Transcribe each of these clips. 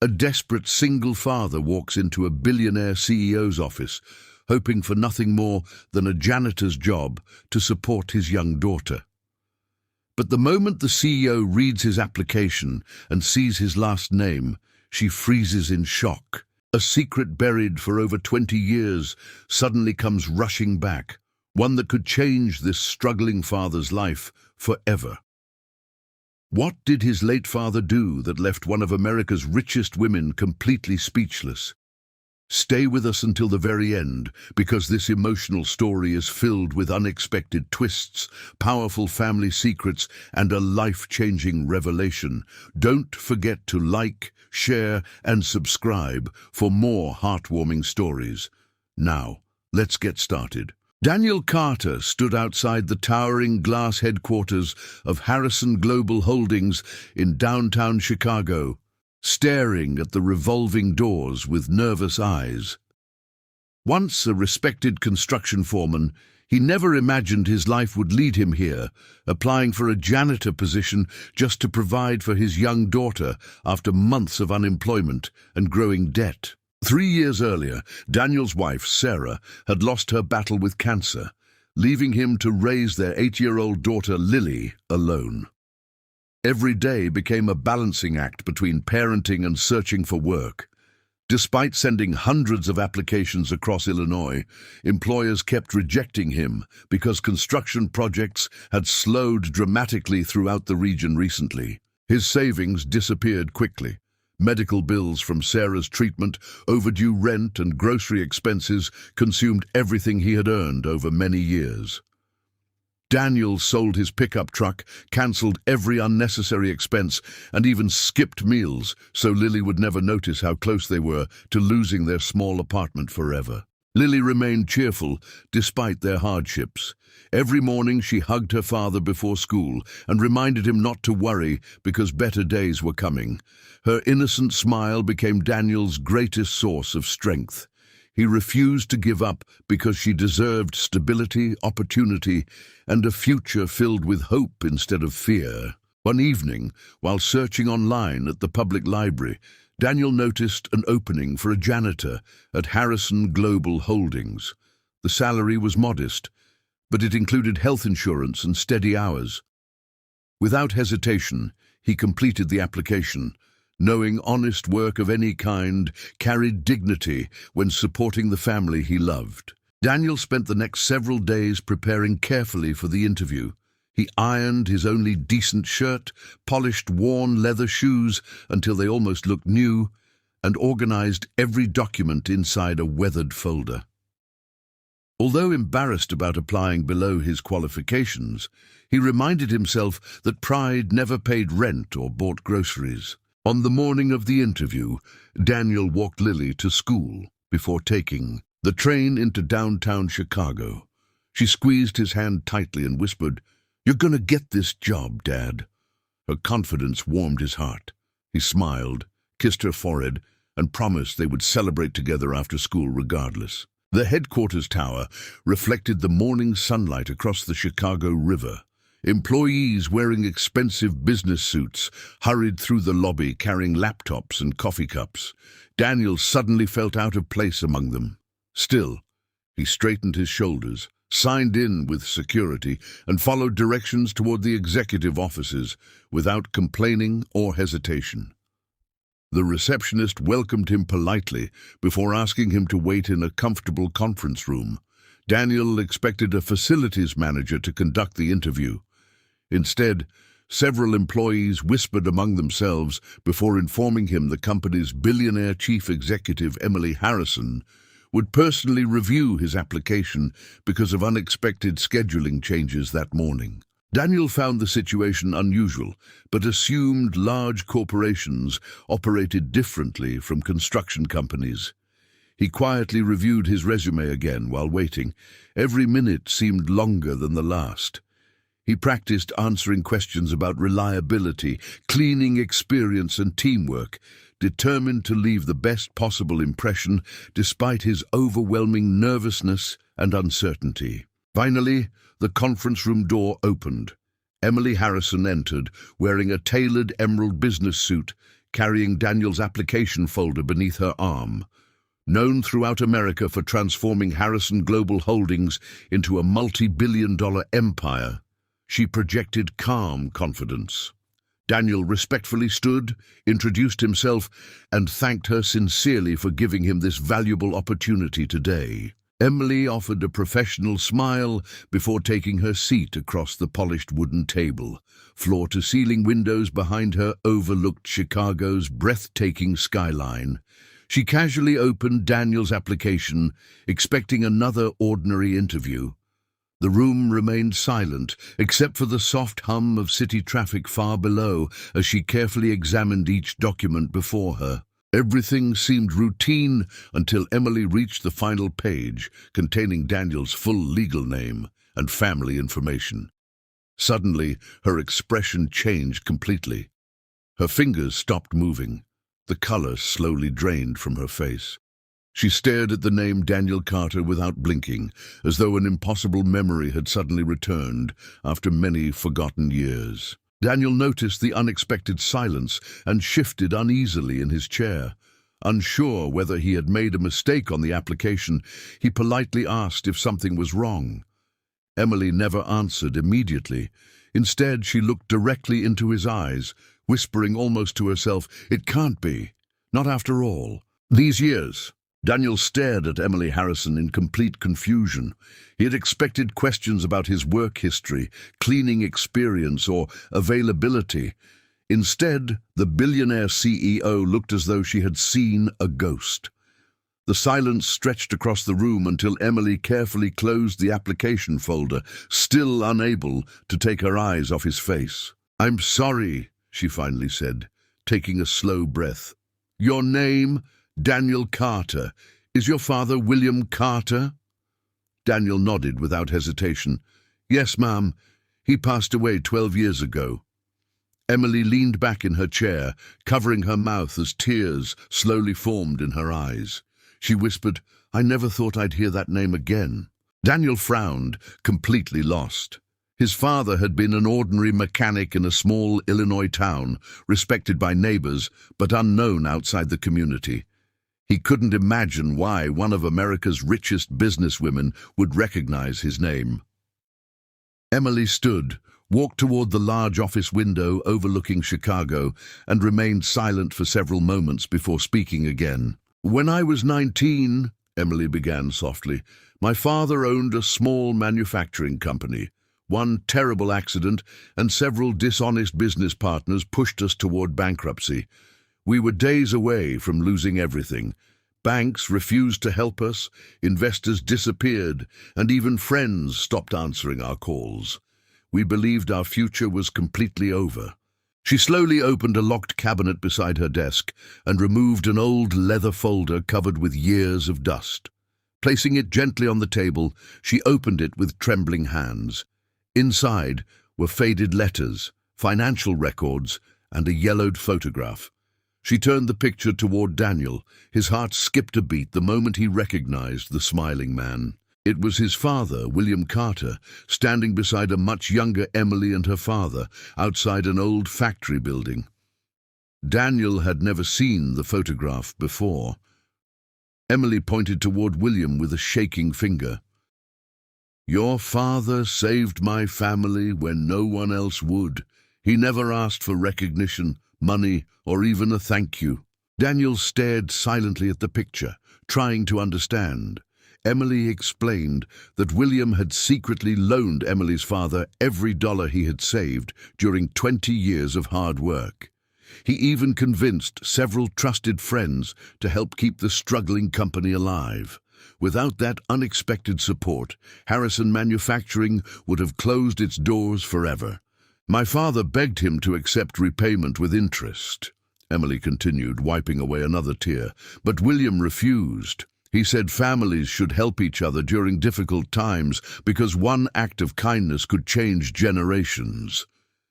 A desperate single father walks into a billionaire CEO's office, hoping for nothing more than a janitor's job to support his young daughter. But the moment the CEO reads his application and sees his last name, she freezes in shock. A secret buried for over 20 years suddenly comes rushing back, one that could change this struggling father's life forever. What did his late father do that left one of America's richest women completely speechless? Stay with us until the very end, because this emotional story is filled with unexpected twists, powerful family secrets, and a life-changing revelation. Don't forget to like, share, and subscribe for more heartwarming stories. Now, let's get started. Daniel Carter stood outside the towering glass headquarters of Harrison Global Holdings in downtown Chicago, staring at the revolving doors with nervous eyes. Once a respected construction foreman, he never imagined his life would lead him here, applying for a janitor position just to provide for his young daughter after months of unemployment and growing debt. 3 years earlier, Daniel's wife, Sarah, had lost her battle with cancer, leaving him to raise their 8-year-old daughter, Lily, alone. Every day became a balancing act between parenting and searching for work. Despite sending hundreds of applications across Illinois, employers kept rejecting him because construction projects had slowed dramatically throughout the region recently. His savings disappeared quickly. Medical bills from Sarah's treatment, overdue rent, and grocery expenses consumed everything he had earned over many years. Daniel sold his pickup truck, cancelled every unnecessary expense, and even skipped meals so Lily would never notice how close they were to losing their small apartment forever. Lily remained cheerful despite their hardships. Every morning she hugged her father before school and reminded him not to worry because better days were coming. Her innocent smile became Daniel's greatest source of strength. He refused to give up because she deserved stability, opportunity, and a future filled with hope instead of fear. One evening, while searching online at the public library, Daniel noticed an opening for a janitor at Harrison Global Holdings. The salary was modest, but it included health insurance and steady hours. Without hesitation, he completed the application, knowing honest work of any kind carried dignity when supporting the family he loved. Daniel spent the next several days preparing carefully for the interview. He ironed his only decent shirt, polished worn leather shoes until they almost looked new, and organized every document inside a weathered folder. Although embarrassed about applying below his qualifications, he reminded himself that pride never paid rent or bought groceries. On the morning of the interview, Daniel walked Lily to school before taking the train into downtown Chicago. She squeezed his hand tightly and whispered, "You're gonna get this job, Dad." Her confidence warmed his heart. He smiled, kissed her forehead, and promised they would celebrate together after school regardless. The headquarters tower reflected the morning sunlight across the Chicago River. Employees wearing expensive business suits hurried through the lobby carrying laptops and coffee cups. Daniel suddenly felt out of place among them. Still, he straightened his shoulders, signed in with security, and followed directions toward the executive offices without complaining or hesitation. The receptionist welcomed him politely before asking him to wait in a comfortable conference room. Daniel expected a facilities manager to conduct the interview. Instead, several employees whispered among themselves before informing him the company's billionaire chief executive, Emily Harrison, would personally review his application because of unexpected scheduling changes that morning. Daniel found the situation unusual, but assumed large corporations operated differently from construction companies. He quietly reviewed his resume again while waiting. Every minute seemed longer than the last. He practiced answering questions about reliability, cleaning experience, and teamwork, determined to leave the best possible impression despite his overwhelming nervousness and uncertainty. Finally, the conference room door opened. Emily Harrison entered, wearing a tailored emerald business suit, carrying Daniel's application folder beneath her arm. Known throughout America for transforming Harrison Global Holdings into a multi-billion-dollar empire, she projected calm confidence. Daniel respectfully stood, introduced himself, and thanked her sincerely for giving him this valuable opportunity today. Emily offered a professional smile before taking her seat across the polished wooden table. Floor-to-ceiling windows behind her overlooked Chicago's breathtaking skyline. She casually opened Daniel's application, expecting another ordinary interview. The room remained silent, except for the soft hum of city traffic far below as she carefully examined each document before her. Everything seemed routine until Emily reached the final page, containing Daniel's full legal name and family information. Suddenly, her expression changed completely. Her fingers stopped moving. The color slowly drained from her face. She stared at the name Daniel Carter without blinking, as though an impossible memory had suddenly returned after many forgotten years. Daniel noticed the unexpected silence and shifted uneasily in his chair. Unsure whether he had made a mistake on the application, he politely asked if something was wrong. Emily never answered immediately. Instead, she looked directly into his eyes, whispering almost to herself, "It can't be. Not after all." These years, Daniel stared at Emily Harrison in complete confusion. He had expected questions about his work history, cleaning experience, or availability. Instead, the billionaire CEO looked as though she had seen a ghost. The silence stretched across the room until Emily carefully closed the application folder, still unable to take her eyes off his face. "I'm sorry," she finally said, taking a slow breath. "Your name? Daniel Carter. Is your father William Carter?" Daniel nodded without hesitation. "Yes, ma'am. He passed away 12 years ago." Emily leaned back in her chair, covering her mouth as tears slowly formed in her eyes. She whispered, "I never thought I'd hear that name again." Daniel frowned, completely lost. His father had been an ordinary mechanic in a small Illinois town, respected by neighbors, but unknown outside the community. He couldn't imagine why one of America's richest businesswomen would recognize his name. Emily stood, walked toward the large office window overlooking Chicago, and remained silent for several moments before speaking again. "When I was 19, Emily began softly, "my father owned a small manufacturing company. One terrible accident and several dishonest business partners pushed us toward bankruptcy. We were days away from losing everything. Banks refused to help us, investors disappeared, and even friends stopped answering our calls. We believed our future was completely over." She slowly opened a locked cabinet beside her desk and removed an old leather folder covered with years of dust. Placing it gently on the table, she opened it with trembling hands. Inside were faded letters, financial records, and a yellowed photograph. She turned the picture toward Daniel. His heart skipped a beat the moment he recognized the smiling man. It was his father, William Carter, standing beside a much younger Emily and her father, outside an old factory building. Daniel had never seen the photograph before. Emily pointed toward William with a shaking finger. "Your father saved my family when no one else would. He never asked for recognition, money, or even a thank you." Daniel stared silently at the picture, trying to understand. Emily explained that William had secretly loaned Emily's father every dollar he had saved during 20 years of hard work. He even convinced several trusted friends to help keep the struggling company alive. Without that unexpected support, Harrison Manufacturing would have closed its doors forever. "My father begged him to accept repayment with interest," Emily continued, wiping away another tear, "but William refused. He said families should help each other during difficult times because one act of kindness could change generations.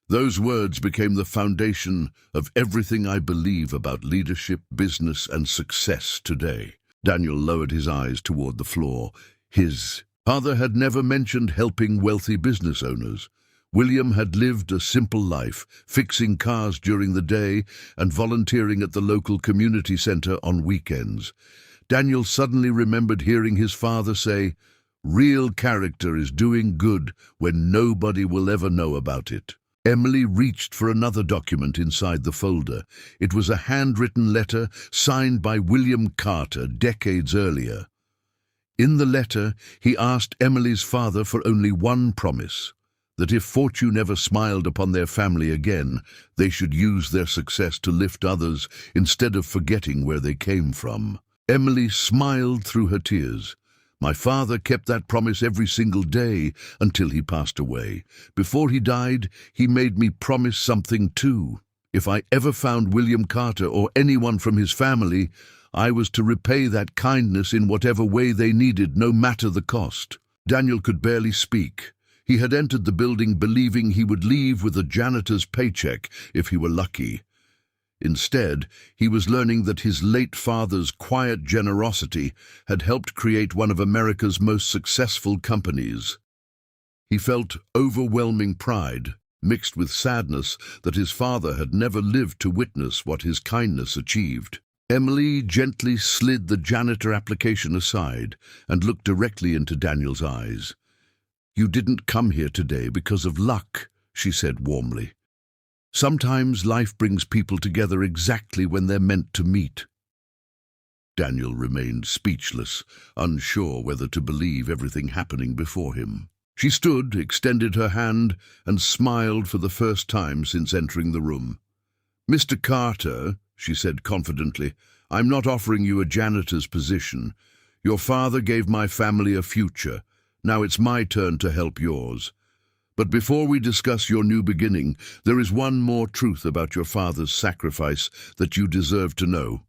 Those words became the foundation of everything I believe about leadership, business, and success today." Daniel lowered his eyes toward the floor. His father had never mentioned helping wealthy business owners. William had lived a simple life, fixing cars during the day and volunteering at the local community center on weekends. Daniel suddenly remembered hearing his father say, "Real character is doing good when nobody will ever know about it." Emily reached for another document inside the folder. It was a handwritten letter signed by William Carter decades earlier. In the letter, he asked Emily's father for only one promise, that if fortune ever smiled upon their family again, they should use their success to lift others instead of forgetting where they came from. Emily smiled through her tears. "My father kept that promise every single day until he passed away. Before he died, he made me promise something too. If I ever found William Carter or anyone from his family, I was to repay that kindness in whatever way they needed, no matter the cost." Daniel could barely speak. He had entered the building believing he would leave with a janitor's paycheck if he were lucky. Instead, he was learning that his late father's quiet generosity had helped create one of America's most successful companies. He felt overwhelming pride, mixed with sadness that his father had never lived to witness what his kindness achieved. Emily gently slid the janitor application aside and looked directly into Daniel's eyes. "You didn't come here today because of luck," she said warmly. "Sometimes life brings people together exactly when they're meant to meet." Daniel remained speechless, unsure whether to believe everything happening before him. She stood, extended her hand, and smiled for the first time since entering the room. "Mr. Carter," she said confidently, "I'm not offering you a janitor's position. Your father gave my family a future. Now it's my turn to help yours. But before we discuss your new beginning, there is one more truth about your father's sacrifice that you deserve to know.